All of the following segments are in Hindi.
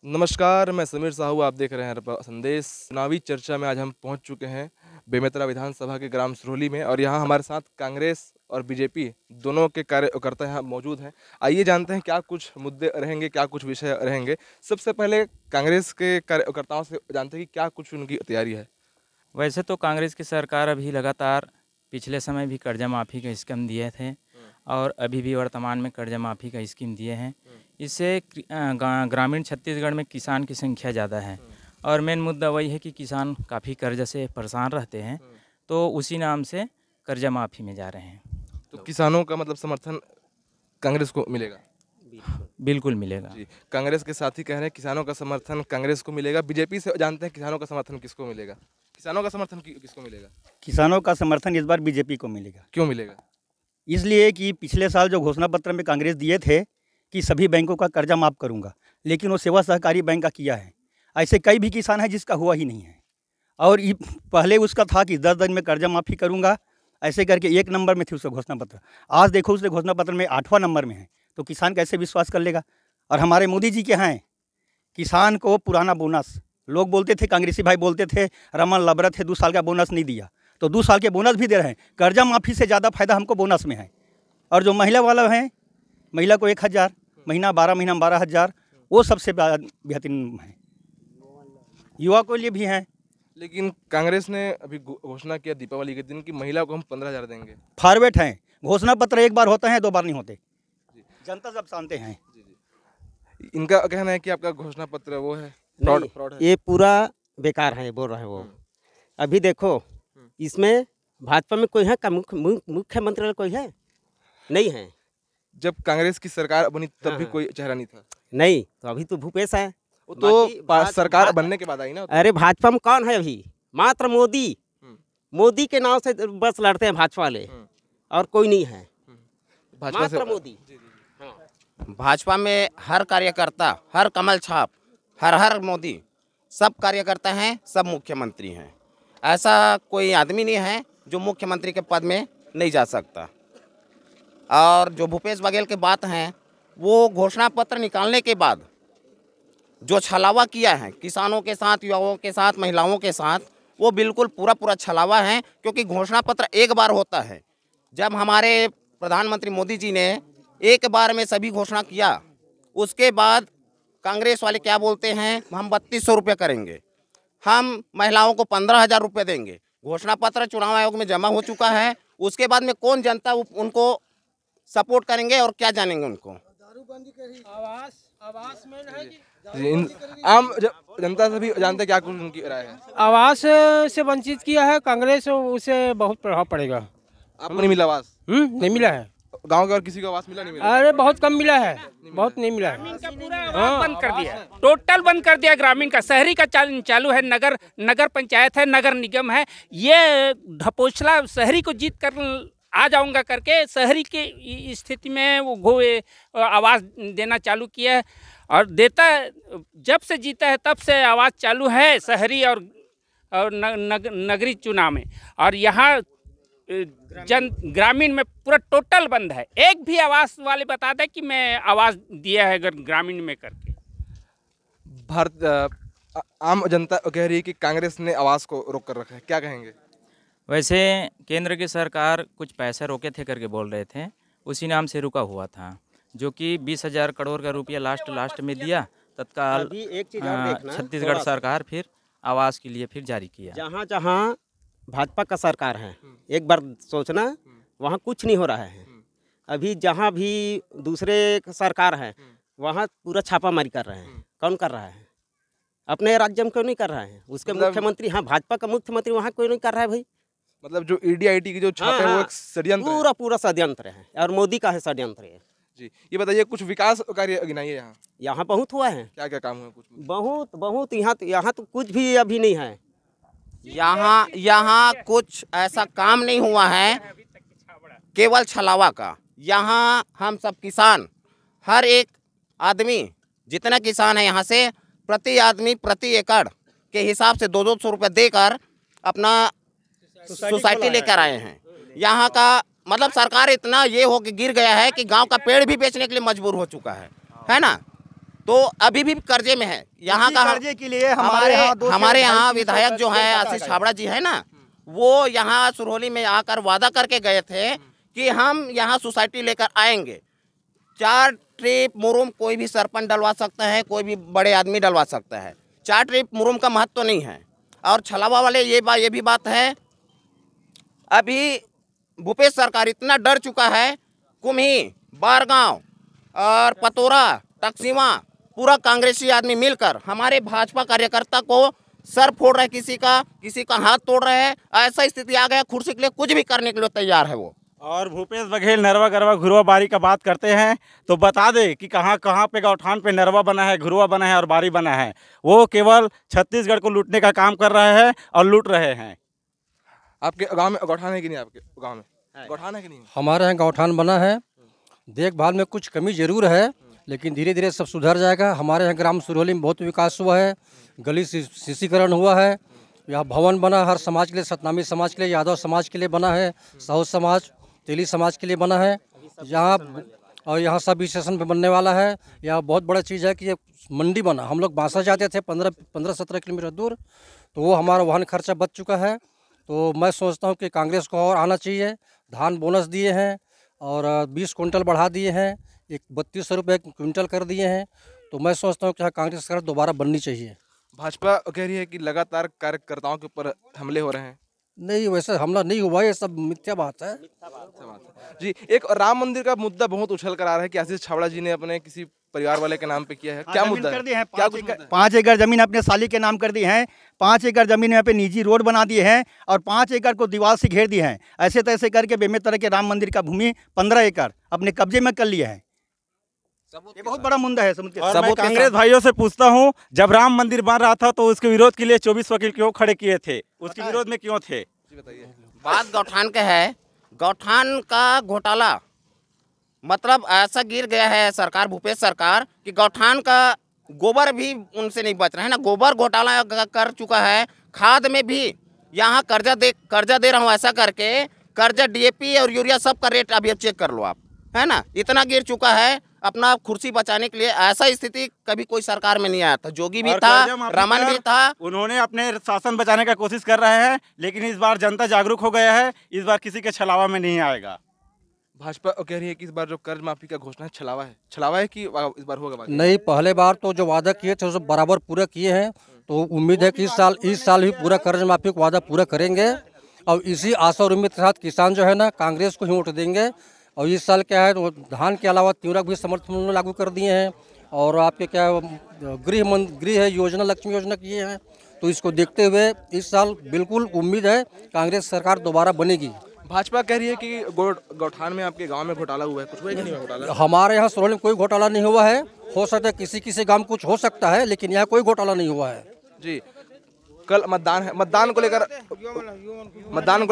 नमस्कार, मैं समीर साहू, आप देख रहे हैं हरपा संदेश। चुनावी चर्चा में आज हम पहुंच चुके हैं बेमेतरा विधानसभा के ग्राम सिरोली में, और यहां हमारे साथ कांग्रेस और बीजेपी दोनों के कार्यकर्ता यहाँ मौजूद हैं। आइए जानते हैं क्या कुछ मुद्दे रहेंगे, क्या कुछ विषय रहेंगे। सबसे पहले कांग्रेस के कार्यकर्ताओं से जानते हैं कि क्या कुछ उनकी तैयारी है। वैसे तो कांग्रेस की सरकार अभी लगातार पिछले समय भी कर्जा माफ़ी का स्कीम दिए थे और अभी भी वर्तमान में कर्जा माफ़ी का स्कीम दिए हैं। इससे ग्रामीण छत्तीसगढ़ में किसान की संख्या ज़्यादा है और मेन मुद्दा वही है कि किसान काफ़ी कर्जा से परेशान रहते हैं, तो उसी नाम से कर्जा माफ़ी में जा रहे हैं। तो किसानों का मतलब समर्थन कांग्रेस को मिलेगा? बिल्कुल मिलेगा जी, कांग्रेस के साथी कह रहे हैं किसानों का समर्थन कांग्रेस को मिलेगा। बीजेपी से जानते हैं किसानों का समर्थन किसको मिलेगा? किसानों का समर्थन किसको मिलेगा? किसानों का समर्थन इस बार बीजेपी को मिलेगा। क्यों मिलेगा? इसलिए कि पिछले साल जो घोषणा पत्र में कांग्रेस दिए थे कि सभी बैंकों का कर्जा माफ़ करूंगा, लेकिन वो सेवा सहकारी बैंक का किया है। ऐसे कई भी किसान हैं जिसका हुआ ही नहीं है। और पहले उसका था कि 10 दिन में कर्जा माफ़ी करूंगा, ऐसे करके 1 नंबर में थी उसका घोषणा पत्र। आज देखो उसने घोषणा पत्र में 8वां नंबर में है, तो किसान कैसे विश्वास कर लेगा। और हमारे मोदी जी के हैं किसान को पुराना बोनस, लोग बोलते थे, कांग्रेसी भाई बोलते थे रमन लबरत है 2 साल का बोनस नहीं दिया, तो 2 साल के बोनस भी दे रहे हैं। कर्जा माफ़ी से ज़्यादा फायदा हमको बोनस में है। और जो महिला वाला है, महिला को 1000 महीना, 12 महीना में 12,000, वो सबसे बेहतरीन है। युवा के लिए भी है। लेकिन कांग्रेस ने अभी घोषणा किया दीपावली के दिन कि महिला को हम 15,000 देंगे। फॉरवर्ड हैं, घोषणा पत्र एक बार होते हैं, 2 बार नहीं होते। जनता सब जानते हैं। इनका कहना है कि आपका घोषणा पत्र वो है, फ्रॉड है। ये पूरा बेकार है बोल रहे हैं वो। अभी देखो इसमें भाजपा में कोई है का मुख्यमंत्री कोई है? नहीं है। जब कांग्रेस की सरकार बनी तब भी कोई चेहरा नहीं था। नहीं, तो अभी तो भूपेश है। वो तो सरकार बनने के बाद आई ना। अरे भाजपा में कौन है अभी? मात्र मोदी। मोदी के नाम से बस लड़ते हैं भाजपा वाले, और कोई नहीं है। भाजपा से मात्र मोदी। भाजपा में हर कार्यकर्ता, हर कमल छाप, हर हर मोदी, सब कार्यकर्ता हैं, सब मुख्यमंत्री हैं। ऐसा कोई आदमी नहीं है जो मुख्यमंत्री के पद में नहीं जा सकता। और जो भूपेश बघेल की बात है, वो घोषणा पत्र निकालने के बाद जो छलावा किया है किसानों के साथ, युवाओं के साथ, महिलाओं के साथ, वो बिल्कुल पूरा छलावा है। क्योंकि घोषणा पत्र एक बार होता है। जब हमारे प्रधानमंत्री मोदी जी ने एक बार में सभी घोषणा किया, उसके बाद कांग्रेस वाले क्या बोलते हैं, हम 3200 रुपये करेंगे, हम महिलाओं को 15,000 रुपये देंगे। घोषणा पत्र चुनाव आयोग में जमा हो चुका है, उसके बाद में कौन जनता उनको सपोर्ट करेंगे और क्या जानेंगे उनको। आवास में है आम जनता से भी जानते क्या कुछ उनकी राय है। आवास से वंचित किया है कांग्रेस, उसे बहुत प्रभाव पड़ेगा। आपको नहीं मिला आवास? नहीं मिला है। गांव के और किसी को आवास मिला नहीं मिला? अरे बहुत कम मिला है, बहुत नहीं मिला है। बंद कर दिया, टोटल बंद कर दिया। ग्रामीण का, शहरी का चालू है। नगर पंचायत है, नगर निगम है। ये ढपोसला शहरी को जीत कर आ जाऊंगा करके शहरी की स्थिति में वो आवाज़ देना चालू किया है, और देता जब से जीता है तब से आवाज़ चालू है शहरी और नगरी चुनाव में। और यहाँ ग्रामीण में पूरा टोटल बंद है। एक भी आवास वाले बता दे कि मैं आवाज़ दिया है ग्रामीण में करके। आम जनता कह रही है कि कांग्रेस ने आवास को रोक कर रखा है, क्या कहेंगे? वैसे केंद्र की सरकार कुछ पैसे रोके थे करके बोल रहे थे, उसी नाम से रुका हुआ था, जो कि 20,000 करोड़ का रुपया लास्ट में दिया तत्काल। छत्तीसगढ़ सरकार फिर आवास के लिए फिर जारी किया। जहाँ जहाँ भाजपा का सरकार है, एक बार सोचना, वहाँ कुछ नहीं हो रहा है। अभी जहाँ भी दूसरे सरकार है, वहाँ पूरा छापामारी कर रहे हैं। कौन कर रहा है? अपने राज्य में क्यों नहीं कर रहा है? उसके मुख्यमंत्री, हाँ, भाजपा का मुख्यमंत्री वहाँ कोई नहीं कर रहा है भाई। मतलब जो ईडी की जो छापे हैं वो एक षड्यंत्र है। पूरा षड्यंत्र है, और मोदी का है षड्यंत्र है। जी, ये बताइए कुछ विकास कार्य गिनाइए। यहाँ बहुत हुआ है। क्या क्या काम हुआ? कुछ बहुत यहाँ तो कुछ भी अभी नहीं है। यहाँ कुछ ऐसा काम नहीं हुआ है, केवल छलावा का। यहाँ हम सब किसान, हर एक आदमी, जितना किसान है यहाँ से, प्रति आदमी प्रति एकड़ के हिसाब से 200 रुपये देकर अपना सोसाइटी लेकर आए हैं। यहाँ का मतलब सरकार इतना ये हो के गिर गया है कि गांव का पेड़ भी बेचने के लिए मजबूर हो चुका है ना। तो अभी भी कर्जे में है। यहाँ का कर्जे के लिए हमारे यहाँ विधायक जो है आशीष छाबड़ा जी है ना, वो यहाँ सुरहोली में आकर वादा करके गए थे कि हम यहाँ सोसाइटी लेकर आएंगे। 4 ट्रिप मुरुम कोई भी सरपंच डलवा सकता है, कोई भी बड़े आदमी डलवा सकता है। 4 ट्रिप मुरुम का महत्व तो नहीं है। और छलावा वाले ये भी बात है, अभी भूपेश सरकार इतना डर चुका है, कुम्ही, बारगांव और पतोरा, टकसीवा पूरा कांग्रेसी आदमी मिलकर हमारे भाजपा कार्यकर्ता को सर फोड़ रहे, किसी का हाथ तोड़ रहे हैं। ऐसा स्थिति आ गया, कुर्सी के लिए कुछ भी करने के लिए तैयार है वो। और भूपेश बघेल नरवा गरवा घुरवा बारी का बात करते हैं तो बता दे कि कहाँ कहाँ पे गौठान पे नरवा बना है, घुरवा बना है और बारी बना है। वो केवल छत्तीसगढ़ को लूटने का काम कर रहे हैं और लूट रहे हैं। आपके गांव में गौठान है कि नहीं? आपके गांव में गौठान है कि नहीं? हमारे यहाँ गौठान बना है। देखभाल में कुछ कमी जरूर है, लेकिन धीरे धीरे सब सुधर जाएगा। हमारे यहाँ ग्राम सुरहोली में बहुत विकास हुआ है, गली शिशिकरण हुआ है, यहाँ भवन बना हर समाज के लिए, सतनामी समाज के लिए, यादव समाज के लिए बना है, साहू समाज, तेली समाज के लिए बना है यहाँ। और यहाँ सब स्टेशन पे बनने वाला है। यहाँ बहुत बड़ा चीज़ है कि ये मंडी बना। हम लोग बांसा जाते थे 15-17 किलोमीटर दूर, तो वो हमारा वाहन खर्चा बच चुका है। तो मैं सोचता हूँ कि कांग्रेस को और आना चाहिए। धान बोनस दिए हैं और 20 कुंटल बढ़ा दिए हैं, 3200 रुपये क्विंटल कर दिए हैं। तो मैं सोचता हूँ कि कांग्रेस सरकार दोबारा बननी चाहिए। भाजपा कह रही है कि लगातार कार्यकर्ताओं के ऊपर हमले हो रहे हैं। नहीं, वैसे हमला नहीं हुआ, ये सब मिथ्या बात है। जी, एक राम मंदिर का मुद्दा बहुत उछल कर आ रहा है कि आशीष छाबड़ा जी ने अपने किसी परिवार वाले के नाम पे किया है। क्या मुद्दा कर दिए हैं? क्या 5 एकड़ जमीन अपने साली के नाम कर दी है। 5 एकड़ जमीन यहाँ पे निजी रोड बना दिए हैं और 5 एकड़ को दीवार से घेर दिए हैं। ऐसे तैसे करके बेमेतरा के राम मंदिर का भूमि 15 एकड़ अपने कब्जे में कर लिया है। ये बहुत बड़ा मुद्दा है। और मैं कांग्रेस भाइयों से पूछता हूँ, जब राम मंदिर बन रहा था तो उसके विरोध के लिए 24 वकील क्यों खड़े किए थे? उसके विरोध में क्यों थे? बात गौठान का है। गौठान का घोटाला मतलब ऐसा गिर गया है सरकार, भूपेश सरकार, कि गौठान का गोबर भी उनसे नहीं बच रहा है ना। गोबर घोटाला कर चुका है। खाद में भी यहाँ कर्जा दे रहा हूँ ऐसा करके, कर्जा डीएपी और यूरिया सब का रेट अभी चेक कर लो आप, है ना। इतना गिर चुका है अपना कुर्सी बचाने के लिए। ऐसा स्थिति कभी कोई सरकार में नहीं आया था। जोगी भी था, रमन भी था। उन्होंने अपने शासन बचाने का कोशिश कर रहे हैं, लेकिन इस बार जनता जागरूक हो गया है। इस बार किसी के छलावा में नहीं आएगा। भाजपा कह रही है कि इस बार जो कर्ज माफी का घोषणा है छलावा है कि इस बार होगा? नहीं, पहले बार तो जो वादा किए थे उसे बराबर पूरा किए हैं। तो उम्मीद है कि इस साल भी पूरा कर्ज माफी का वादा पूरा करेंगे। और इसी आशा और उम्मीद के साथ किसान जो है ना कांग्रेस को ही वोट देंगे। और इस साल क्या है, तो धान के अलावा तीवरा भी समर्थन मूल्य लागू कर दिए हैं। और आपके क्या गृह योजना, लक्ष्मी योजना किए हैं। तो इसको देखते हुए इस साल बिल्कुल उम्मीद है कांग्रेस सरकार दोबारा बनेगी। भाजपा कह रही है कि गौठान में आपके गांव में घोटाला हुआ है, कुछ हुआ है कि नहीं घोटाला? हमारे यहाँ सुरहोली में कोई घोटाला नहीं हुआ है। हो सकता है किसी गांव में कुछ हो सकता है, लेकिन यहाँ कोई घोटाला नहीं हुआ है। जी, कल मतदान है। मतदान को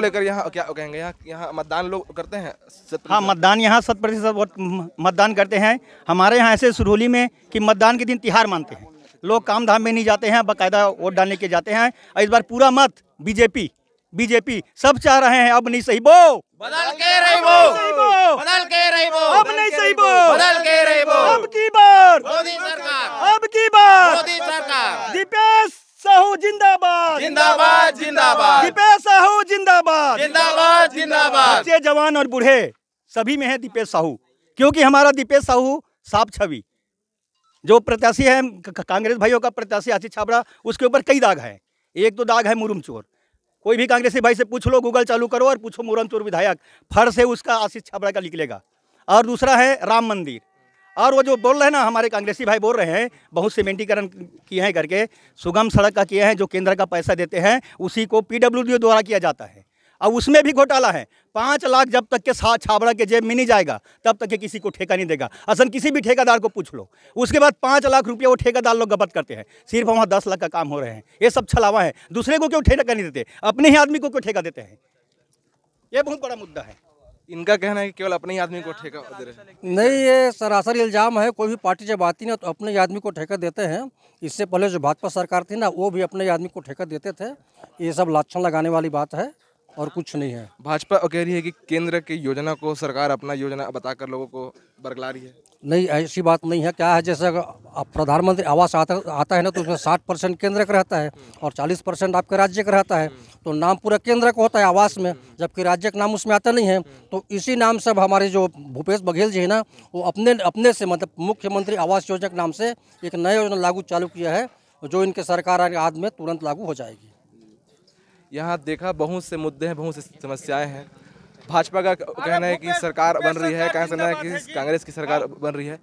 लेकर यहाँ क्या कहेंगे? यहाँ मतदान लोग करते हैं? हाँ, मतदान यहाँ 100% मतदान करते हैं। हमारे यहाँ ऐसे सुरहोली में कि मतदान के दिन तिहार मानते हैं। लोग काम धाम में नहीं जाते हैं, बाकायदा वोट डालने के जाते हैं। और इस बार पूरा मत बीजेपी सब चाह रहे हैं। अब नहीं सही बो, बदल के रही बो, बदल के रही बो, अब नहीं सही बो, बदल के रही बो, अब की बार मोदी सरकार, अब की बार मोदी सरकार, दीपेश साहू जिंदाबाद, जिंदाबाद जिंदाबाद, दीपेश साहू जिंदाबाद, जिंदाबाद जिंदाबाद। बच्चे, जवान और बूढ़े सभी में है दीपेश साहू, क्योंकि हमारा दीपेश साहू साफ छवि जो प्रत्याशी है, कांग्रेस भाइयों का प्रत्याशी आशीष छाबड़ा, उसके ऊपर कई दाग है। एक तो दाग है मुरुम चोर। कोई भी कांग्रेसी भाई से पूछ लो, गूगल चालू करो और पूछो मुरुम चोर विधायक, फर से उसका आशीष छाबड़ा का निकलेगा। और दूसरा है राम मंदिर। और वो जो बोल रहे हैं ना, हमारे कांग्रेसी भाई बोल रहे हैं बहुत सीमेंटीकरण किए हैं करके, सुगम सड़क का किए हैं, जो केंद्र का पैसा देते हैं उसी को PWD द्वारा किया जाता है। अब उसमें भी घोटाला है। 5 लाख जब तक के छाबड़ा के जेब में नहीं जाएगा तब तक के किसी को ठेका नहीं देगा। असल किसी भी ठेकेदार को पूछ लो, उसके बाद 5 लाख रुपये वो ठेकेदार लोग गबन करते हैं। सिर्फ वहाँ 10 लाख का काम हो रहे हैं। ये सब छलावा है। दूसरे को क्यों ठेका नहीं देते, अपने ही आदमी को क्यों ठेका देते हैं? ये बहुत बड़ा मुद्दा है। इनका कहना है कि केवल अपने ही आदमी को ठेका दे रहे हैं। नहीं, ये सरासर इल्जाम है। कोई भी पार्टी जब आती ना तो अपने ही आदमी को ठेका देते हैं। इससे पहले जो भाजपा सरकार थी ना, वो भी अपने ही आदमी को ठेका देते थे। ये सब लाछन लगाने वाली बात है और कुछ नहीं है। भाजपा कह रही है कि केंद्र की योजना को सरकार अपना योजना बताकर लोगों को बरगला रही है। नहीं, ऐसी बात नहीं है। क्या है, जैसे अब प्रधानमंत्री आवास आता है ना, तो उसमें 60% केंद्र का रहता है और 40% आपके राज्य का रहता है। तो नाम पूरा केंद्र का होता है आवास में, जबकि राज्य का नाम उसमें आता नहीं है। तो इसी नाम से हमारे जो भूपेश बघेल जी है ना, वो अपने से मतलब मुख्यमंत्री आवास योजना के नाम से एक नया योजना चालू किया है, जो इनके सरकार आने बाद में तुरंत लागू हो जाएगी। यहाँ देखा बहुत से मुद्दे हैं, बहुत सी समस्याएं हैं। भाजपा का कहना है कि सरकार बन रही है, कहना है कि कांग्रेस की सरकार बन रही है।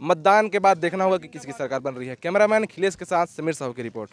मतदान के बाद देखना होगा कि किसकी सरकार बन रही है। कैमरामैन खिलेश के साथ समीर साहू की रिपोर्ट।